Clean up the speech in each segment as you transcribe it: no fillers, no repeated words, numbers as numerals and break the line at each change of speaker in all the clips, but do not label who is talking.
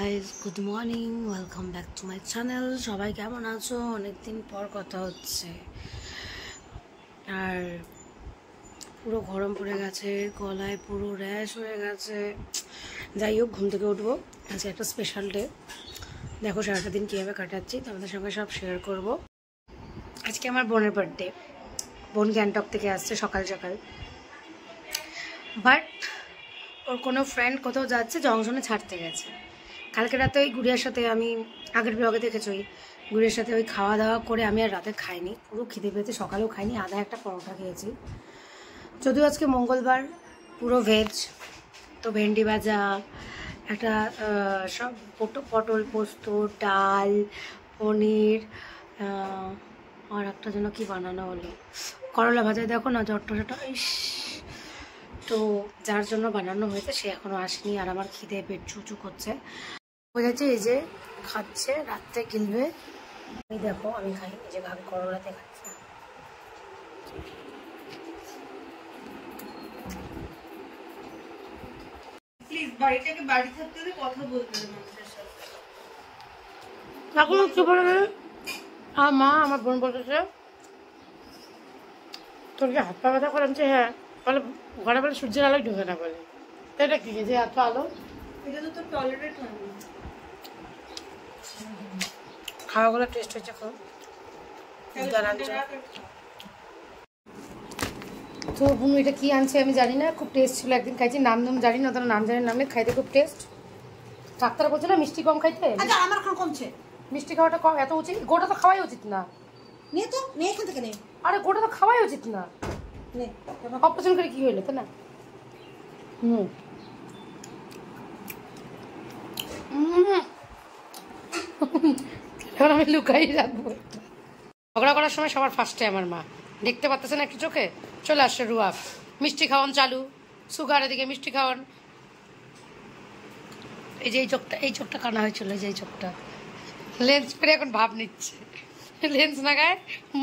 Guys, good morning, welcome back to my channel. সবাই কেমন আছো? অনেকদিন পর কথা হচ্ছে। আর পুরো গরম পড়ে গেছে, গলায় পুরো র্যাশ হয়ে গেছে। যাই হোক, ঘুম থেকে উঠবো। আজকে একটা স্পেশাল ডে। দেখো সারাটা দিন কীভাবে কাটাচ্ছি তোমাদের সঙ্গে সব শেয়ার করব। আজকে আমার বোনের বার্থডে। বোন গ্যাংটক থেকে আসছে সকাল সকাল। বাট ওর কোনো ফ্রেন্ড কোথাও যাচ্ছে, জংশনে ছাড়তে গেছে। কালকে রাতে ওই গুড়িয়ার সাথে, আমি আগের ব্লগে দেখেছি, ওই গুড়িয়ার সাথে ওই খাওয়া দাওয়া করে আমি আর রাতে খাইনি, পুরো খিদে পেয়েছে। সকালেও খাইনি, আধা একটা পরোটা খেয়েছি। যদিও আজকে মঙ্গলবার, পুরো ভেজ। তো ভেন্ডি ভাজা, একটা সব পটল পোস্ত, ডাল, পনির, আর একটা যেন কি বানানো হলো, করলা ভাজা। দেখো না চট্টটা, ইস। তো যার জন্য বানানো হয়েছে সে এখনও আসেনি, আর আমার খিদে পেট চুচু করছে। বুঝেছি, এই যে খাচ্ছে, রাত্রে গিলবে। এই দেখো আমি খাই, এই যে ভাবে করলাতে খাচ্ছে।
প্লিজ বাড়িটাকে বাড়ি থাকতে হলে কথা বলতে হবে মানুষের সাথে।
এখন কি বলে মা, আমার বোন বলতেছে তোর কি হাত পা ব্যথা করে? আমি হ্যাঁ। বলে ঘরে বলে সূর্যের আলোয় ঢুকে না বলে। এটা কি যে এত আলো?
এটা তো তোর টলারেট হয় না।
খাওয়াগুলো টেস্ট হয়েছে খুব। তো বুনু এটা কি আনছে আমি জানি না, খুব টেস্ট ছিল। একদিন খাইছি, নাম জানি না, তার নাম জানি, নামলে খাইতে খুব টেস্ট। ডাক্তার বলছে না মিষ্টি কম খাইতে।
আচ্ছা, আমার এখন কমছে।
মিষ্টি খাওয়াটা কম, এত উচিত? গোটা তো খাওয়াই উচিত না।
নে তো, নে এখান থেকে নে।
আরে গোটা তো খাওয়াই উচিত না।
নে,
অপারেশন করে কি হইলো, তাই না? এখন আমি লুকাই রাখবো। ঝগড়া করার সময় সবার ফার্স্টে আমার মা। দেখতে পাচ্ছেন একটু চোখে চলে আসছে রুয়াব। মিষ্টি খাওয়ান চালু, সুগার, এদিকে মিষ্টি খাওয়ান। এই যে এই চোখটা কানা হয়েছিল, এই যে এই চোখটা লেন্স করে এখন ভাব নিচ্ছে। লেন্স লাগায়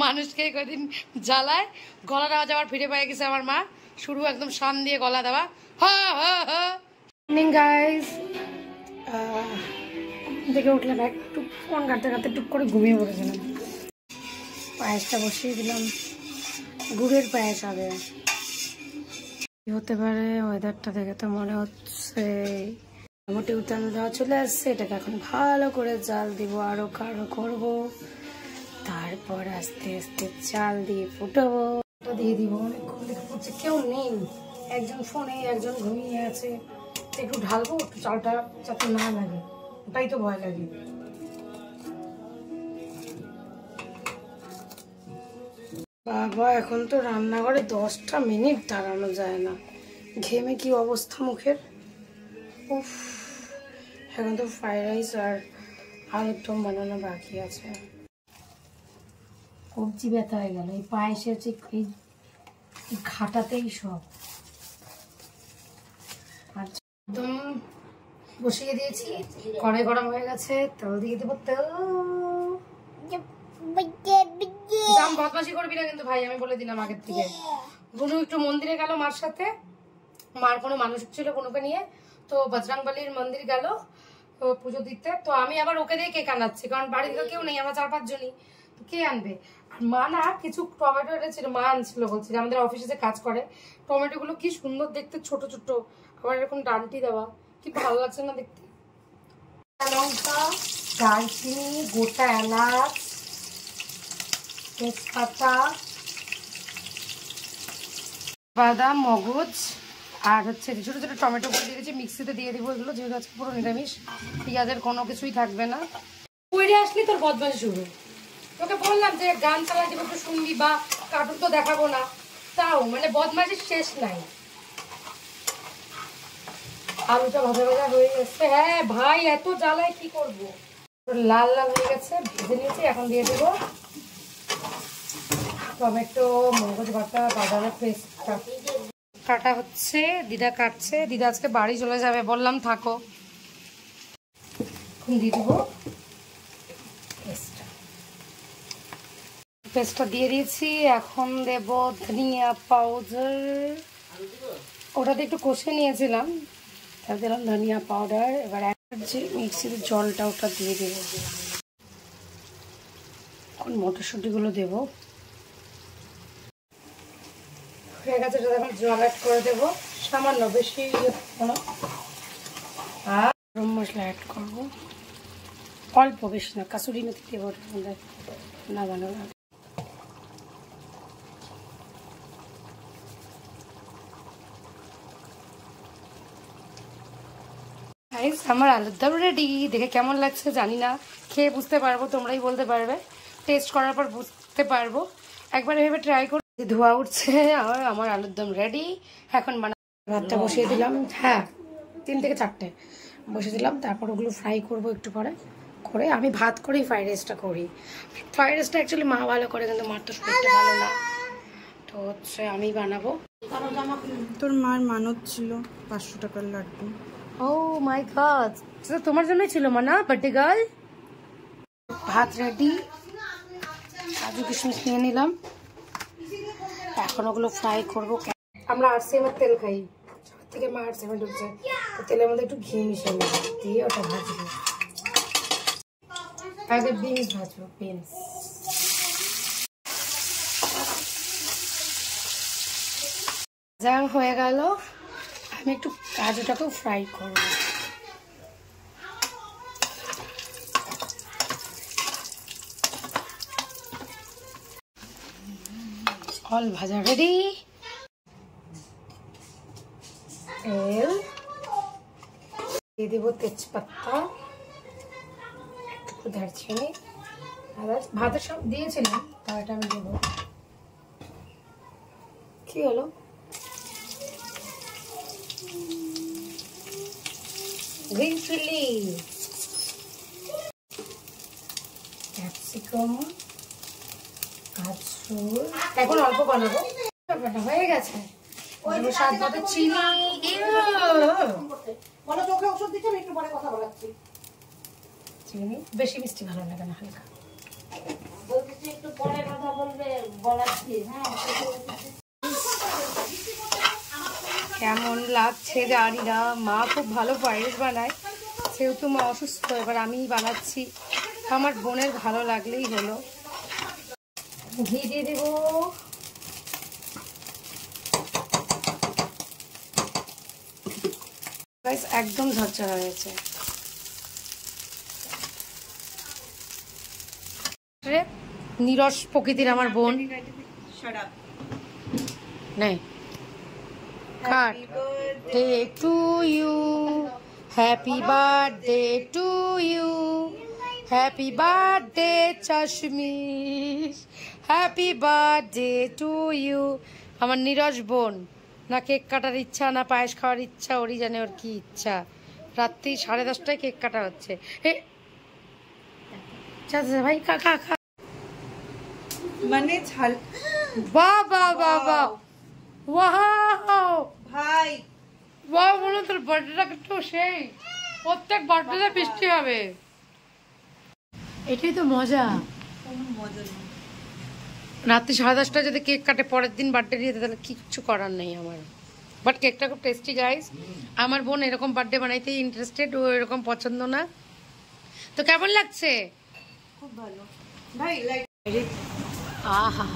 মানুষকে কদিন জ্বালায়। গলার আওয়াজ আবার ফিরে পেয়ে গেছে আমার মা। শুরু একদম শান দিয়ে গলা দেওয়া। মর্নিং গাইস, দেখে উঠলাম, একটু ফোন কাটতে কাটতে টুক করে ঘুমিয়ে পড়েছিলাম। পায়েসটা বসিয়ে দিলাম, গুড়ের পায়েস হবে। কি হতে পারে ওয়েদারটা দেখে তো মনে হচ্ছে মোটামুটি উত্তানো দেওয়া চলে আসছে। এটাকে এখন ভালো করে জাল দিব, আরো কারো করবো, তারপর আস্তে আস্তে চাল দিয়ে ফুটাবো, দিয়ে দিব। অনেকক্ষণ দেখে পড়ছে কেউ নেই, একজন ফোনে, একজন ঘুমিয়ে আছে। একটু ঢালবো, একটু চালটা যাতে না লাগে, ওটাই তো ভয় লাগে। বাবা, এখন তো রান্নাঘরে 10টা মিনিট দাঁড়ানো যায় না, ঘেমে কি অবস্থা মুখের। উফ, এখন তো ফ্রাইড রাইস আর আলুর দম বানানো বাকি আছে। কবজি ব্যথা হয়ে গেল, এই পায়েসে হচ্ছে এই ঘাটাতেই সব। একদম বসিয়ে দিয়েছি, কড়াই গরম হয়ে গেছে, তেল দিয়ে দেবো। তেল বদমাশি করবি না কিন্তু ভাই, আমি বলে দিলাম আগের থেকে। বুনু একটু মন্দিরে গেল মার সাথে, মার কোনো মানুষ ছিল বুনুকে নিয়ে, তো বজরংবলীর মন্দির গেল পুজো দিতে। তো আমি আবার ওকে দিয়ে কেক আনাচ্ছি, কারণ বাড়িতে তো কেউ নেই, আমরা 4-5 জনই, তো কে আনবে। আর মা না কিছু টমেটো এনেছিল, মা আনছিল, বলছিল আমাদের অফিসে যে কাজ করে। টমেটো গুলো কি সুন্দর দেখতে, ছোট ছোট, আবার এরকম ডান্টি দেওয়া, কি ভালো লাগছে না দেখতে। লঙ্কা, দারচিনি, গোটা এলাচ, তেজপাতা, বাদাম, মগজ, আর হচ্ছে ছোট ছোট টমেটো করে দিয়েছি, মিক্সিতে দিয়ে দিব এগুলো, যেহেতু আজকে পুরো নিরামিষ, পেঁয়াজের কোনো কিছুই থাকবে না। কইরে আসলি তোর বদমাইশি শুরু। তোকে বললাম যে গান চালা দিব একটু শুনবি, বা কার্টুন তো দেখাবো না, তাও মানে বদমাইশির শেষ নাই। আলুটা ভাজা ভাজা হয়ে গেছে। হ্যাঁ ভাই, এত জ্বালায় কি করবো। লাল লাল হয়ে গেছে, ভেজে নিয়েছি। এখন দিয়ে দেবো টমেটো, মগজ বাটা, বাদামের পেস্টটা। কাটা হচ্ছে, দিদা কাটছে। দিদা আজকে বাড়ি চলে যাবে, বললাম থাকো। এখন দিয়ে দেবো পেস্টটা দিয়ে দিয়েছি। এখন দেব ধনিয়া পাউডার, ওটাতে একটু কষে নিয়েছিলাম, তার দিলাম ধনিয়া পাউডার। এবার যে মিক্সিতে জলটা ওটা দিয়ে দেবো। এখন মটরশুঁটিগুলো দেবো। হয়ে গেছে, এটা এখন জল অ্যাড করে দেবো সামান্য, বেশি কোনো। আর গরম মশলা অ্যাড করবো অল্প, বেশি না। কাসুরি মেথি দেবো ওটার মধ্যে, না ভালো না। আমার আলুর দম রেডি। দেখে কেমন লাগছে জানি না, খেয়ে বুঝতে পারবো, তোমরাই বলতে পারবে। টেস্ট করার পর বুঝতে পারবো। একবার এভাবে ট্রাই করে। ধোয়া উঠছে আর আমার আলুর দম রেডি। এখন ভাতটা বসিয়ে দিলাম। হ্যাঁ, 3 থেকে 4টে বসিয়ে দিলাম। তারপর ওগুলো ফ্রাই করবো একটু পরে। করে আমি ভাত করেই ফ্রাইড রাইসটা করি। ফ্রাইড রাইসটা অ্যাকচুয়ালি মা ভালো করে, কিন্তু মার তো শরীরটা ভালো না, তো হচ্ছে আমি বানাবো।
তোর মার মানত ছিল 500 টাকার লাড্ডু।
ও মাই গড, সেটা তোমার জন্যই ছিল মানা, বার্থডে গার্ল। ভাত রেডি, কাজু কিশমিশ নিয়ে নিলাম। এখন ওগুলো ফ্রাই করবো। আমরা আরসিএমের তেল খাই, সব থেকে মা আরসিএমে ঢুকছে, তো তেলের মধ্যে একটু ঘি মিশিয়ে নেব, দিয়ে ওটা ভাজবো। আগে বিনস ভাজবো, বিনস। যা হয়ে গেল, আমি একটু কাজুটাকেও ফ্রাই করবো। অল ভাজা রেডি। তেল দিয়ে দেবো, তেজপাতা, একটু দারচিনি, ভাতের সব দিয়েছিলাম, তারটা আমি দেবো। কি হলো? গ্রিন চিলি, ক্যাপসিকাম, গাজর। এখন অল্প বানাবো, হয়ে গেছে। স্বাদ মতো চিনি। চিনি বেশি মিষ্টি ভালো লাগে না, হালকা। কেমন লাগছে জানি না, মা খুব ভালো পায়েস বানায়, সেহেতু মা অসুস্থ, এবার আমিই বানাচ্ছি। আমার বোনের ভালো লাগলেই হলো। ঘি দিয়ে দেব। একদম ঝরঝরা হয়েছে। নিরস প্রকৃতির আমার বোন। নেই, birthday to you, happy birthday to you, happy birthday চাশমিশ, happy birthday to you। আমার নিরস বোন, না কেক কাটার ইচ্ছা, না পায়েস খাওয়ার ইচ্ছা, ওরই জানে ওর কি ইচ্ছা। রাত্রি 10:30টায় কেক কাটা হচ্ছে। ভাই কাকা খা,
মানে ঝাল।
বাহ বাহ বাহ বাহ, ওয়াও
ভাই
ওয়াও, বলো তোর বার্থডেটা একটু সেই, প্রত্যেক বার্থডেতে বৃষ্টি হবে, এটাই তো মজা।
কোনো মজা নেই।
রাত্রি 10:30টায় যদি কেক কাটে পরের দিন বার্থডে দিয়ে, তাহলে কিচ্ছু করার নেই আমার। বাট কেকটা খুব টেস্টি গাইস। আমার বোন এরকম বার্থডে বানাইতে ইন্টারেস্টেড, ও এরকম পছন্দ না। তো কেমন লাগছে?
খুব ভালো ভাই, লাইক।
আহা,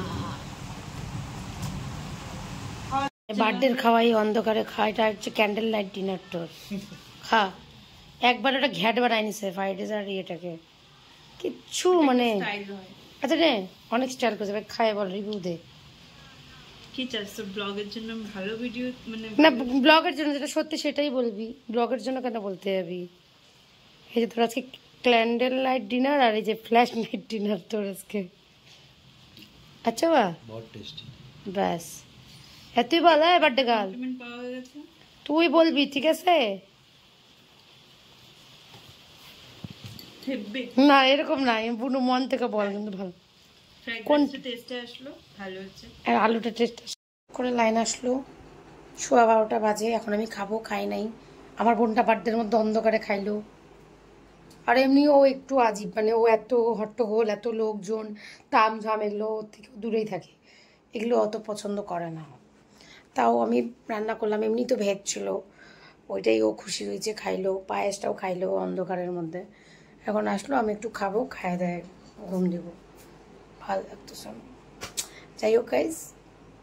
বার্থডের খাওয়াই অন্ধকারে খাওয়া, এটা হচ্ছে ক্যান্ডেল লাইট ডিনার তোর। খা, একবার ওটা ঘ্যাট বানায় নিছে ফ্রাইড রাইস আর ইয়েটাকে, কিচ্ছু মানে। আচ্ছা রে, অনেক স্টাইল করছে ভাই, খায় বল, রিভিউ দে।
কি চাইছো ব্লগের জন্য? ভালো ভিডিও মানে
না, ব্লগের জন্য যেটা সত্যি সেটাই বলবি, ব্লগের জন্য কেন বলতে যাবি? এই যে তোর আজকে ক্যান্ডেল লাইট ডিনার, আর এই যে ফ্ল্যাশ লাইট ডিনার তোর আজকে। আচ্ছা বা
बहुत टेस्टी।
ব্যাস, এতই ভালো হয় বার্থডে গার্ল।
কমেন্ট পাওয়া গেছে।
তুই বলবি, ঠিক আছে?
হেব্বে
না এরকম না, বুনু মন থেকে বল, কিন্তু ভালো। কোন
টেস্টে আসলো? ভালো হচ্ছে।
আর আলুটা টেস্ট করে লাইন আসলো। 11:15 বাজে, এখন আমি খাবো, খাই নাই। আমার বোনটা বার্থডের মধ্যে অন্ধকারে খাইলো। আর এমনি ও একটু আজীব, মানে ও এত হট্টগোল, এত লোকজন, তামঝাম, এগুলো ওর থেকে দূরেই থাকে, এগুলো অত পছন্দ করে না। তাও আমি রান্না করলাম, এমনি তো ভেজ ছিল, ওইটাই ও খুশি হয়েছে, খাইলো, পায়েসটাও খাইলো অন্ধকারের মধ্যে। এখন আসলো, আমি একটু খাবো, খাইয়ে দেয় ঘুম দেবো, ভালো লাগতেছে। যাই হোক গাইজ,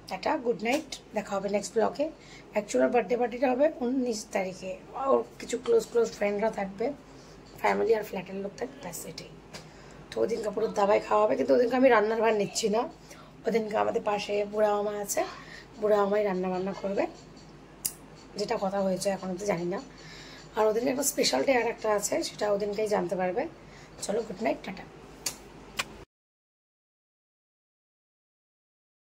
টাটা, গুড নাইট, দেখা হবে নেক্সট ব্লগে। অ্যাকচুয়াল বার্থডে পার্টিটা হবে 19 তারিখে। ওর কিছু ক্লোজ ফ্রেন্ডরা থাকবে, ফ্যামিলি আর ফ্ল্যাটের লোক থাকবে, ব্যাস এটাই। তো ওদিনকে পুরো দাবাই খাওয়া হবে, কিন্তু ওদিনকে আমি রান্নার ভার নিচ্ছি না। ওদিনকে আমাদের পাশে বুড়া মামা আছে, বুড়া মামাই রান্না বান্না করবে, যেটা কথা হয়েছে এখনও তো জানি না। আর ওদিনকে একটা স্পেশাল ডে আর একটা আছে, সেটা ওদিনকেই জানতে পারবে। চলো, গুড নাইট, টাটা।